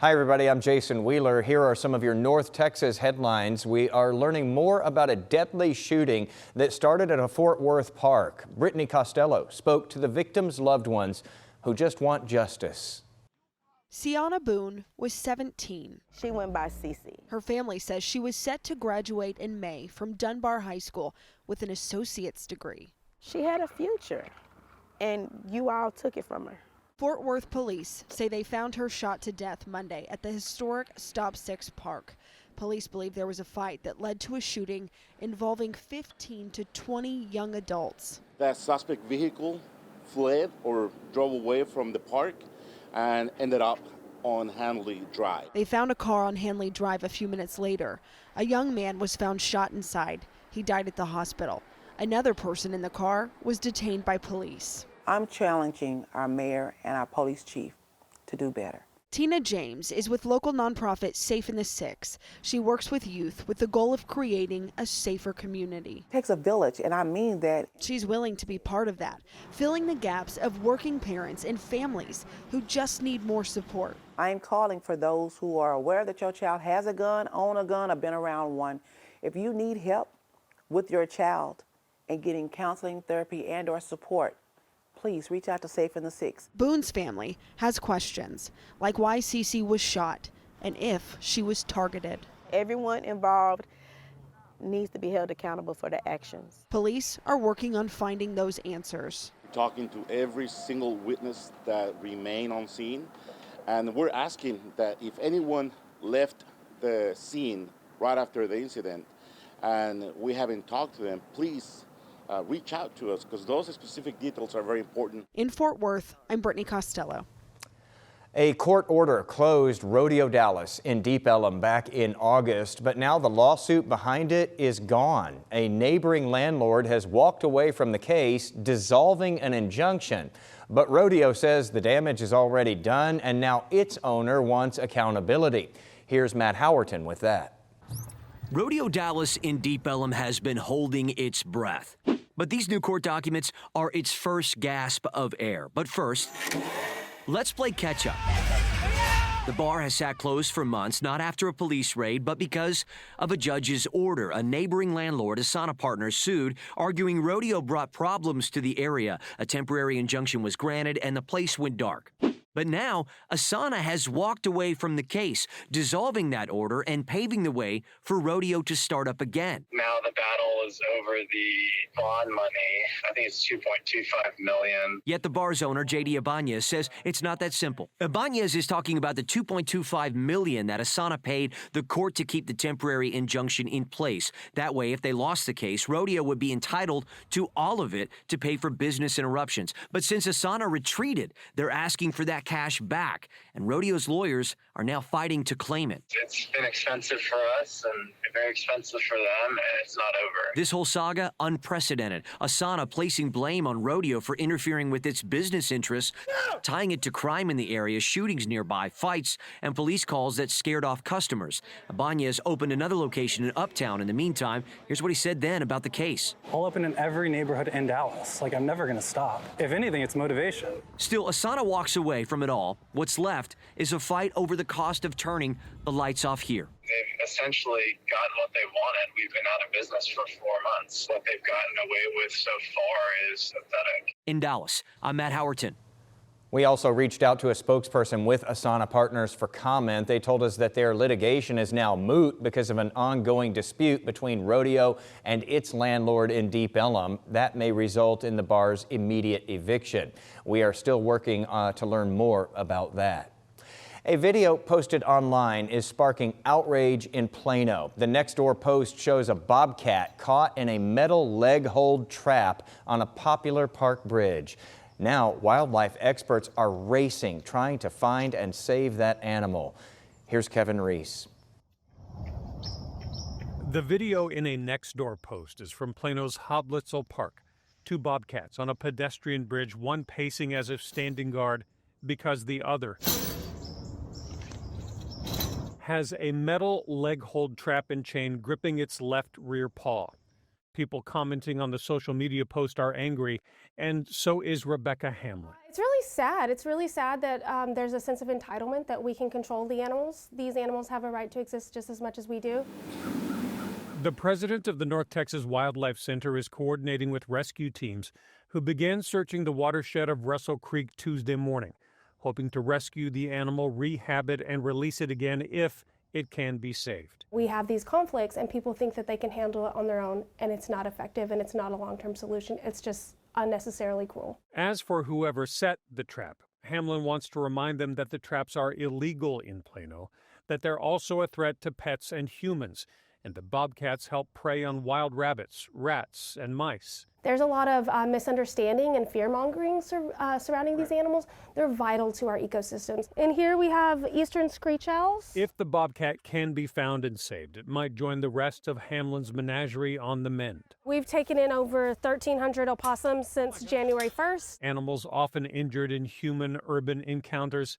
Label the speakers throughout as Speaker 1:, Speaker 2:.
Speaker 1: Hi, everybody. I'm Jason Wheeler. Here are some of your North Texas headlines. We are learning more about a deadly shooting that started at a Fort Worth park. Brittany Costello spoke to the victims' loved ones who just want justice.
Speaker 2: Sienna Boone was 17.
Speaker 3: She went by Cece.
Speaker 2: Her family says she was set to graduate in May from Dunbar High School with an associate's degree.
Speaker 3: She had a future, and you all took it from her.
Speaker 2: Fort Worth police say they found her shot to death Monday at the historic Stop 6 Park. Police believe there was a fight that led to a shooting involving 15 to 20 young adults.
Speaker 4: That suspect vehicle fled or drove away from the park and ended up on Hanley Drive.
Speaker 2: They found a car on Hanley Drive a few minutes later. A young man was found shot inside. He died at the hospital. Another person in the car was detained by police.
Speaker 5: I'm challenging our mayor and our police chief to do better.
Speaker 2: Tina James is with local nonprofit Safe in the Six. She works with youth with the goal of creating a safer community.
Speaker 5: It takes a village, and I mean that.
Speaker 2: She's willing to be part of that, filling the gaps of working parents and families who just need more support.
Speaker 5: I am calling for those who are aware that your child has a gun, own a gun, or been around one. If you need help with your child and getting counseling, therapy, and/or support, please reach out to Safe in the Six.
Speaker 2: Boone's family has questions, like why Cece was shot and if she was targeted.
Speaker 3: Everyone involved needs to be held accountable for their actions.
Speaker 2: Police are working on finding those answers.
Speaker 4: Talking to every single witness that remain on scene, and we're asking that if anyone left the scene right after the incident and we haven't talked to them, please reach out to us, because those specific details are very important.
Speaker 2: In Fort Worth, I'm Brittany Costello.
Speaker 1: A court order closed Rodeo Dallas in Deep Ellum back in August, but now the lawsuit behind it is gone. A neighboring landlord has walked away from the case, dissolving an injunction. But Rodeo says the damage is already done, and now its owner wants accountability. Here's Matt Howerton with that.
Speaker 6: Rodeo Dallas in Deep Ellum has been holding its breath. But these new court documents are its first gasp of air. But first, let's play catch up. The bar has sat closed for months, not after a police raid, but because of a judge's order. A neighboring landlord, Asana Partners, sued, arguing Rodeo brought problems to the area. A temporary injunction was granted and the place went dark. But now, Asana has walked away from the case, dissolving that order and paving the way for Rodeo to start up again.
Speaker 7: Now the battle is over the bond money. I think it's $2.25 million.
Speaker 6: Yet the bar's owner, J.D. Ibanez, says it's not that simple. Ibanez is talking about the $2.25 million that Asana paid the court to keep the temporary injunction in place. That way, if they lost the case, Rodeo would be entitled to all of it to pay for business interruptions. But since Asana retreated, they're asking for that cash back, and Rodeo's lawyers are now fighting to claim it.
Speaker 7: It's been expensive for us and very expensive for them, and it's not over.
Speaker 6: This whole saga, unprecedented. Asana placing blame on Rodeo for interfering with its business interests, tying it to crime in the area, shootings nearby, fights, and police calls that scared off customers. Ibanez opened another location in Uptown. In the meantime, here's what he said then about the case.
Speaker 8: I'll open in every neighborhood in Dallas. I'm never going to stop. If anything, it's motivation.
Speaker 6: Still, Asana walks away from it all. What's left is a fight over the cost of turning the lights off here.
Speaker 7: They've essentially gotten what they wanted. We've been out of business for 4 months. What they've gotten away with so far is pathetic.
Speaker 6: In Dallas, I'm Matt Howerton.
Speaker 1: We also reached out to a spokesperson with Asana Partners for comment. They told us that their litigation is now moot because of an ongoing dispute between Rodeo and its landlord in Deep Ellum. That may result in the bar's immediate eviction. We are still working to learn more about that. A video posted online is sparking outrage in Plano. The Nextdoor post shows a bobcat caught in a metal leg hold trap on a popular park bridge. Now, wildlife experts are racing, trying to find and save that animal. Here's Kevin Reese.
Speaker 9: The video in a Nextdoor post is from Plano's Hoblitzel Park. 2 bobcats on a pedestrian bridge, one pacing as if standing guard because the other has a metal leg hold trap and chain gripping its left rear paw. People commenting on the social media post are angry, and so is Rebecca Hamlin.
Speaker 10: It's really sad. It's really sad that there's a sense of entitlement that we can control the animals. These animals have a right to exist just as much as we do.
Speaker 9: The president of the North Texas Wildlife Center is coordinating with rescue teams who began searching the watershed of Russell Creek Tuesday morning, hoping to rescue the animal, rehab it, and release it again if it can be saved.
Speaker 10: We have these conflicts and people think that they can handle it on their own, and it's not effective and it's not a long-term solution. It's just unnecessarily cruel.
Speaker 9: As for whoever set the trap, Hamlin wants to remind them that the traps are illegal in Plano, that they're also a threat to pets and humans, and the bobcats help prey on wild rabbits, rats, and mice.
Speaker 10: There's a lot of misunderstanding and fear-mongering surrounding these animals. They're vital to our ecosystems. And here we have eastern screech owls.
Speaker 9: If the bobcat can be found and saved, it might join the rest of Hamlin's menagerie on the mend.
Speaker 10: We've taken in over 1,300 opossums since January 1st.
Speaker 9: Animals often injured in human-urban encounters,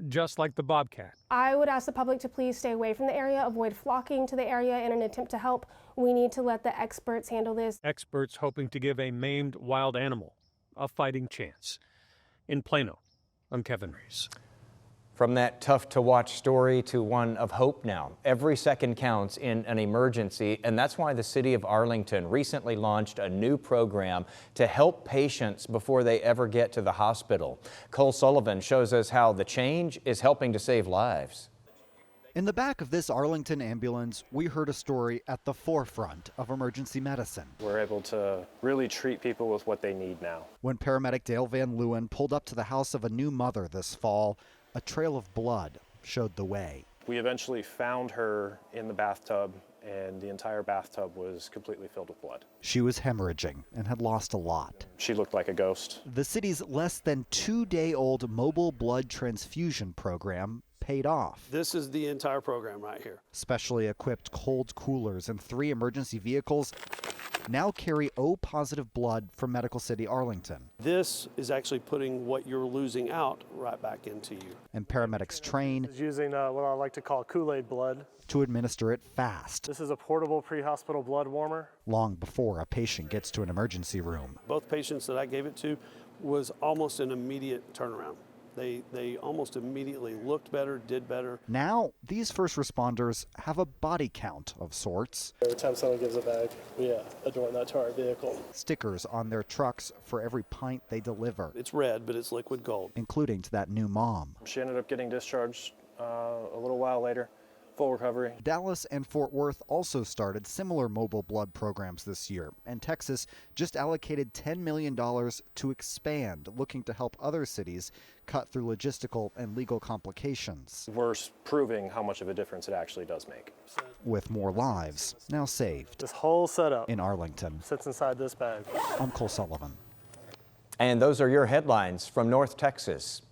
Speaker 9: just like the bobcat.
Speaker 10: I would ask the public to please stay away from the area, avoid flocking to the area in an attempt to help. We need to let the experts handle this.
Speaker 9: Experts hoping to give a maimed wild animal a fighting chance. In Plano, I'm Kevin Reese.
Speaker 1: From that tough-to-watch story to one of hope now. Every second counts in an emergency, and that's why the city of Arlington recently launched a new program to help patients before they ever get to the hospital. Cole Sullivan shows us how the change is helping to save lives.
Speaker 11: In the back of this Arlington ambulance, we heard a story at the forefront of emergency medicine.
Speaker 12: We're able to really treat people with what they need now.
Speaker 11: When paramedic Dale Van Leeuwen pulled up to the house of a new mother this fall, a trail of blood showed the way.
Speaker 12: We eventually found her in the bathtub, and the entire bathtub was completely filled with blood.
Speaker 11: She was hemorrhaging and had lost a lot.
Speaker 12: She looked like a ghost.
Speaker 11: The city's less than 2-day-old mobile blood transfusion program paid off.
Speaker 13: This is the entire program right here.
Speaker 11: Specially equipped cold coolers and 3 emergency vehicles now carry O-positive blood from Medical City Arlington.
Speaker 13: This is actually putting what you're losing out right back into you.
Speaker 11: And paramedics train
Speaker 14: is using what I like to call Kool-Aid blood
Speaker 11: to administer it fast.
Speaker 14: This is a portable pre-hospital blood warmer.
Speaker 11: Long before a patient gets to an emergency room.
Speaker 13: Both patients that I gave it to was almost an immediate turnaround. They almost immediately looked better, did better.
Speaker 11: Now, these first responders have a body count of sorts.
Speaker 14: Every time someone gives a bag, we adorn that to our vehicle.
Speaker 11: Stickers on their trucks for every pint they deliver.
Speaker 13: It's red, but it's liquid gold.
Speaker 11: Including to that new mom.
Speaker 12: She ended up getting discharged a little while later. Full recovery.
Speaker 11: Dallas and Fort Worth also started similar mobile blood programs this year, and Texas just allocated $10 million to expand, looking to help other cities cut through logistical and legal complications.
Speaker 12: We're proving how much of a difference it actually does make.
Speaker 11: With more lives now saved.
Speaker 14: This whole setup
Speaker 11: in Arlington
Speaker 14: sits inside this bag.
Speaker 11: I'm Cole Sullivan.
Speaker 1: And those are your headlines from North Texas.